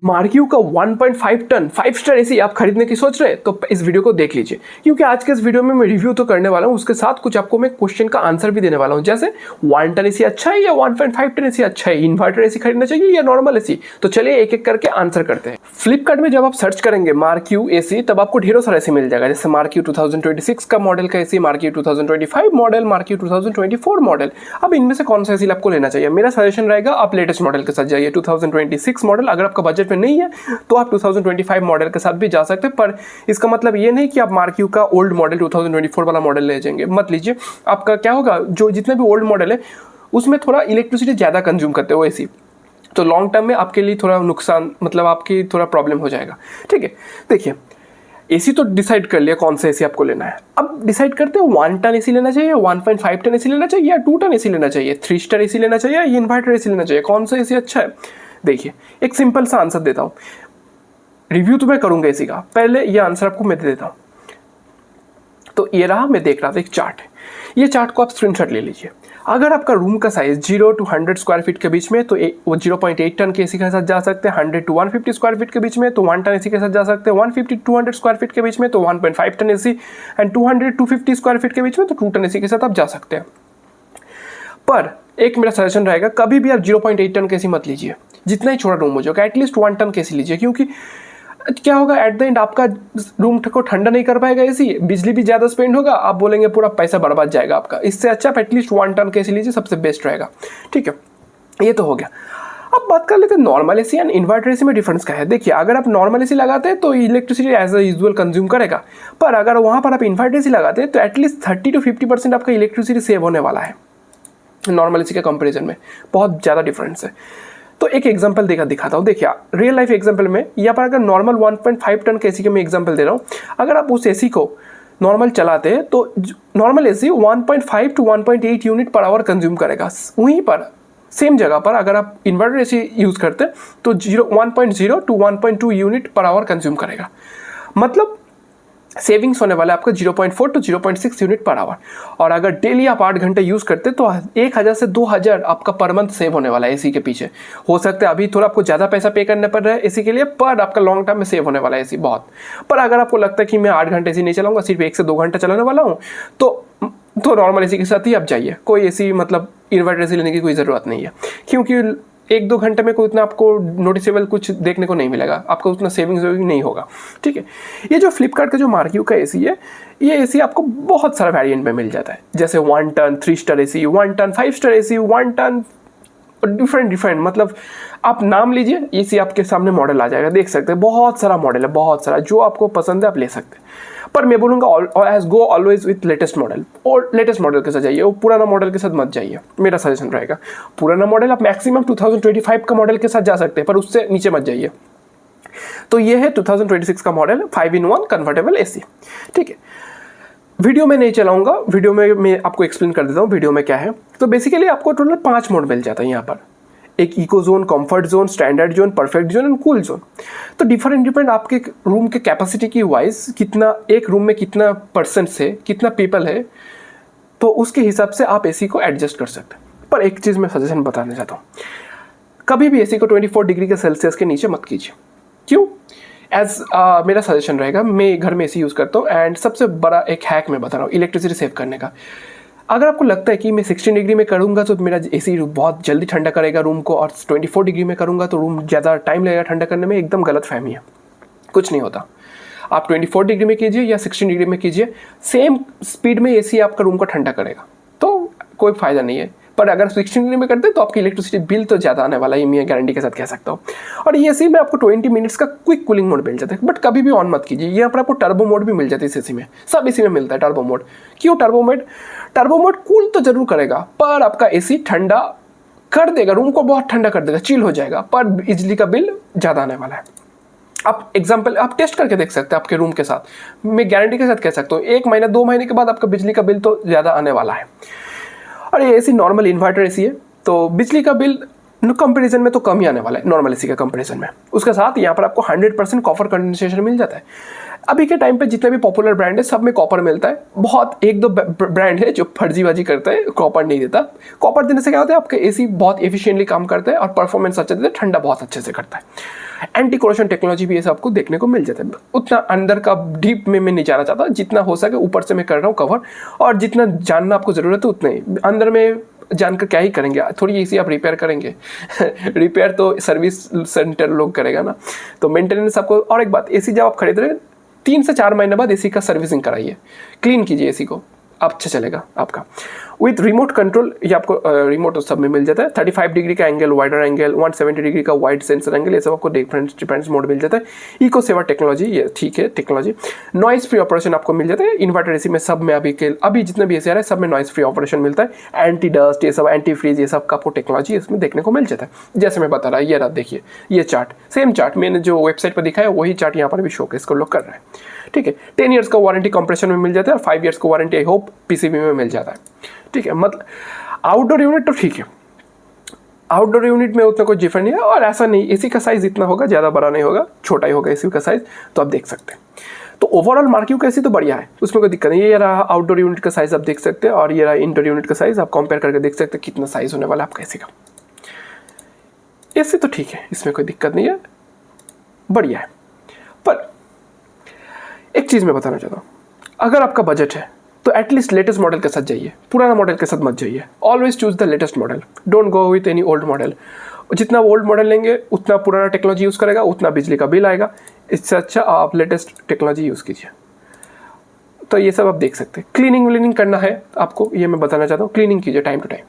Marquee का 1.5 ton 5 star AC आप खरीदने की सोच रहे हैं तो इस वीडियो को देख लीजिए, क्योंकि आज के इस वीडियो में मैं रिव्यू तो करने वाला हूं, उसके साथ कुछ आपको मैं क्वेश्चन का आंसर भी देने वाला हूं। जैसे 1 टन एसी अच्छा है या 1.5 टन एसी अच्छा है, इन्वर्टर एसी खरीदना चाहिए या नॉर्मल एसी। तो चलिए एक एक करके आंसर करते हैं। फ्लिपकार्ट में जब आप सर्च करेंगे मार्क्यू एसी तब आपको ढेरों सारा एसी मिल जाएगा, जैसे मार्क्यू 2026 का मॉडल का AC, marquee 2025 model, marquee 2024 model. अब इनमें से कौन सा एसी आपको लेना चाहिए? मेरा सजेशन रहेगा आप लेटेस्ट मॉडल के साथ जाइए, 2026 मॉडल। अगर आपका बजट में नहीं है तो आप 2025 मॉडल के साथ भी जा सकते हैं, पर इसका मतलब ये नहीं कि आप मार्क्यू का ओल्ड मॉडल 2024 वाला मॉडल ले जाएंगे, मत लीजिए। आपका क्या होगा, जो जितने भी ओल्ड मॉडल है उसमें थोड़ा इलेक्ट्रिसिटी ज़्यादा कंज्यूम करते हो एसी, तो लॉन्ग टर्म में आपके लिए थोड़ा नुकसान, मतलब आपकी थोड़ा प्रॉब्लम हो जाएगा। ठीक है, देखिए एसी तो डिसाइड कर लिया कौन सा एसी आपको लेना है। अब डिसाइड करते हो 1 टन एसी लेना चाहिए, 1.5 टन एसी लेना चाहिए या 2 टन एसी लेना चाहिए, 3 स्टार एसी लेना चाहिए या इन्वर्टर एसी लेना चाहिए, कौन सा एसी अच्छा है? देखिए एक सिंपल सा आंसर देता हूँ, रिव्यू तो मैं करूंगा इसी का, पहले ये आंसर आपको मैं दे देता हूं। तो ये रहा, मैं देख रहा था एक चार्ट है, ये चार्ट को आप स्क्रीनशॉट ले लीजिए। अगर आपका रूम का साइज 0 to 100 स्क्वायर फीट के बीच में तो वो 0.8 टन के एसी के साथ जा सकते हैं, 100 to 150 स्क्वायर फीट के बीच में तो 1 टन एसी के साथ जा सकते हैं, 150 to 200 स्क्वायर फीट के बीच में तो 1.5 ton AC, and 200 to 250 square feet के बीच में तो 2 टन एसी के साथ आप जा सकते हैं। पर एक मेरा सजेशन रहेगा, कभी भी आप 0.8 टन के एसी मत लीजिए, जितना ही छोटा रूम हो जाएगा, एटलीस्ट 1 टन के एसी लीजिए, क्योंकि क्या होगा एट द एंड आपका रूम को ठंडा नहीं कर पाएगा एसी, बिजली भी ज़्यादा स्पेंड होगा, आप बोलेंगे पूरा पैसा बर्बाद जाएगा आपका। इससे अच्छा आप एटलीस्ट 1 टन के एसी लीजिए, सबसे बेस्ट रहेगा। ठीक है, ये तो हो गया। अब बात कर लेते हैं normal AC and inverter AC में डिफरेंस क्या है। देखिए अगर आप नॉर्मल एसी लगाते हैं तो इलेक्ट्रिसिटी एज यूजुअल कंज्यूम करेगा, पर अगर वहाँ पर आप इन्वर्टर एसी लगाते हैं तो एटलीस्ट 30 to 50% आपका इलेक्ट्रिसिटी सेव होने वाला है नॉर्मल एसी के कंपेरिजन में, बहुत ज़्यादा डिफरेंस है। तो एक एग्जांपल दिखाता हूँ। देखिए रियल लाइफ एग्जांपल में यहाँ पर अगर नॉर्मल 1.5 टन के एसी के मैं एग्जांपल दे रहा हूँ, अगर आप उस एसी को नॉर्मल चलाते हैं तो normal AC 1.5 to 1.8 unit per hour consume करेगा। वहीं पर सेम जगह पर अगर आप इन्वर्टर एसी यूज़ करते हैं तो 1.0 to 1.2 unit per hour consume करेगा, मतलब सेविंग्स होने वाला है आपका 0.4 to 0.6 यूनिट पर आवर। और अगर डेली आप 8 घंटे यूज़ करते तो 1000 से 2000 आपका पर मंथ सेव होने वाला है एसी के पीछे। हो सकता है अभी थोड़ा आपको ज़्यादा पैसा पे करने पड़ रहा है एसी के लिए, पर आपका लॉन्ग टर्म में सेव होने वाला है एसी बहुत। पर अगर आपको लगता है कि मैं 8 घंटे एसी नहीं चलाऊंगा, सिर्फ 1 से 2 घंटे चलाने वाला हूँ, तो नॉर्मल एसी के साथ ही आप जाइए, कोई एसी मतलब इन्वर्टर एसी लेने की कोई ज़रूरत नहीं है, क्योंकि 1-2 घंटे में कोई उतना आपको नोटिसेबल कुछ देखने को नहीं मिलेगा, आपका उतना सेविंग्स नहीं होगा। ठीक है, ये जो फ्लिपकार्ट का जो मार्क्यू का एसी है, ये एसी आपको बहुत सारा वेरिएंट में मिल जाता है, जैसे 1 ton 3 star AC, 1 ton 5 star AC, 1 ton different, मतलब आप नाम लीजिए, एसी आपके सामने मॉडल आ जाएगा, देख सकते हैं बहुत सारा मॉडल है, बहुत सारा, जो आपको पसंद है आप ले सकते हैं। पर मैं बोलूँगा I'd go always with latest model, और लेटेस्ट मॉडल के साथ जाइए, वो पुराना मॉडल के साथ मत जाइए, मेरा सजेशन रहेगा। पुराना मॉडल आप मैक्सिमम 2025 का मॉडल के साथ जा सकते हैं, पर उससे नीचे मत जाइए। तो ये है 2026 का मॉडल 5-in-1 कन्वर्टेबल एसी। ठीक है, वीडियो में नहीं चलाऊंगा, वीडियो में मैं आपको एक्सप्लेन कर देता हूँ वीडियो में क्या है। तो बेसिकली आपको टोटल 5 मोड मिल जाता है यहाँ पर, एक eco zone, comfort zone, standard zone, perfect zone and cool zone. तो डिफरेंट आपके रूम के कैपेसिटी की वाइज, कितना एक रूम में कितना परसेंट से कितना पीपल है, तो उसके हिसाब से आप एसी को एडजस्ट कर सकते हैं। पर एक चीज़ मैं सजेशन बताना चाहता हूँ, कभी भी एसी को 24 डिग्री के सेल्सियस के नीचे मत कीजिए। क्यों? मेरा सजेशन रहेगा, मैं घर में एसी यूज़ करता हूँ, एंड सबसे बड़ा एक हैक मैं बता रहा हूँ इलेक्ट्रिसिटी सेव करने का। अगर आपको लगता है कि मैं 16 डिग्री में करूँगा तो मेरा एसी बहुत जल्दी ठंडा करेगा रूम को, और 24 डिग्री में करूँगा तो रूम ज़्यादा टाइम लगेगा ठंडा करने में, एकदम गलत फहमी है, कुछ नहीं होता। आप 24 डिग्री में कीजिए या 16 डिग्री में कीजिए, सेम स्पीड में एसी आपका रूम को ठंडा करेगा, तो कोई फ़ायदा नहीं है। पर अगर 16 डिग्री में करते हैं तो आपकी इलेक्ट्रिसिटी बिल तो ज़्यादा आने वाला है, मैं गारंटी के साथ कह सकता हूँ। और ये एसी में आपको 20 मिनट्स का क्विक कूलिंग मोड मिल जाता है, बट कभी भी ऑन मत कीजिए। यहाँ पर आपको टर्बो मोड भी मिल जाता है इस एसी में, सब एसी में मिलता है टर्बो मोड। क्यों turbo mode? Turbo mode cool तो जरूर करेगा, पर आपका एसी ठंडा कर देगा, रूम को बहुत ठंडा कर देगा, चिल हो जाएगा, पर बिजली का बिल ज़्यादा आने वाला है। आप एग्जाम्पल आप टेस्ट करके देख सकते हैं आपके रूम के साथ, मैं गारंटी के साथ कह सकता हूँ 1 महीना 2 महीने के बाद आपका बिजली का बिल तो ज़्यादा आने वाला है। और ये एसी नॉर्मल इन्वर्टर एसी है, तो बिजली का बिल कंपैरिजन में तो कम ही आने वाला है नॉर्मल एसी के कंपैरिजन में। उसके साथ यहाँ पर आपको 100% कॉपर कंडेंसेशन मिल जाता है। अभी के टाइम पे जितने भी पॉपुलर ब्रांड है सब में कॉपर मिलता है। बहुत एक दो ब्रांड है जो फर्जीबाजी करता है, कॉपर नहीं देता। कॉपर देने से क्या होता है, आपका एसी बहुत एफिशिएंटली काम करता है और परफॉर्मेंस अच्छा देता है, ठंडा बहुत अच्छे से करता है। एंटी कोरोशन टेक्नोलॉजी भी ये सब आपको देखने को मिल जाता है। उतना अंदर का डीप में मैं नहीं जाना चाहता, जितना हो सके ऊपर से मैं कर रहा हूँ कवर, और जितना जानना आपको ज़रूरत है उतना ही। अंदर में जानकर क्या ही करेंगे, थोड़ी एसी आप रिपेयर करेंगे रिपेयर तो सर्विस सेंटर लोग करेगा ना, तो मेंटेनेंस आपको। और एक बात, एसी जब आप खरीद रहे हैं 3 से 4 महीने बाद एसी का सर्विसिंग कराइए, क्लीन कीजिए एसी को, अच्छा चलेगा आपका। विथ रिमोट कंट्रोल, ये आपको रिमोट सब में मिल जाता है। 35 डिग्री का एंगल, वाइडर एंगल, 170 डिग्री का वाइड सेंसर एंगल, ये सब आपको डिफरेंट मोड मिल जाता है। इको सेवर टेक्नोलॉजी, ये ठीक है टेक्नोलॉजी। नॉइस फ्री ऑपरेशन आपको मिल जाता है। इन्वर्टर एसी में सब में अभी जितने भी एसी आ रहे हैं सब में नॉइस फ्री ऑपरेशन मिलता है। एंटी डस्ट, ये सब एंटी फ्रीज, ये सब का आपको टेक्नोलॉजी इसमें देखने को मिल जाता है। जैसे मैं बता रहा, ये रहा देखिए, ये चार्ट, सेम चार्ट मैंने जो वेबसाइट पर दिखाया वही चार्ट यहाँ पर भी शोकेस को लोग कर रहे हैं, ठीक है। 10 ईयर्स का वारंटी कंप्रेशन में मिल जाता है और 5 ईयर्स का वारंटी आई होप पीसीबी में मिल जाता है, ठीक है। मतलब आउटडोर यूनिट तो ठीक है, आउटडोर यूनिट में उतना कोई डिफरेंट नहीं है। और ऐसा नहीं, एसी का साइज इतना होगा, ज़्यादा बड़ा नहीं होगा, छोटा ही होगा एसी का साइज, तो आप देख सकते हैं। तो ओवरऑल मार्किंग कैसी तो बढ़िया है, उसमें कोई दिक्कत नहीं है। ये रहा आउटडोर यूनिट का साइज आप देख सकते हैं, और ये रहा इंडोर यूनिट का साइज, आप कंपेयर करके देख सकते हैं कितना साइज होने वाला है आपका एसी का। एसी तो ठीक है, इसमें कोई दिक्कत नहीं है, बढ़िया है। पर एक चीज़ मैं बताना चाहता हूँ, अगर आपका बजट है तो एटलीस्ट लेटेस्ट मॉडल के साथ जाइए, पुराना मॉडल के साथ मत जाइए। Always choose the latest model, don't go with any old model. जितना ओल्ड मॉडल लेंगे उतना पुराना टेक्नोलॉजी यूज़ करेगा, उतना बिजली का बिल आएगा। इससे अच्छा आप लेटेस्ट टेक्नोलॉजी यूज़ कीजिए। तो ये सब आप देख सकते हैं। क्लीनिंग करना है आपको, ये मैं बताना चाहता हूँ, क्लीनिंग कीजिए टाइम टू टाइम।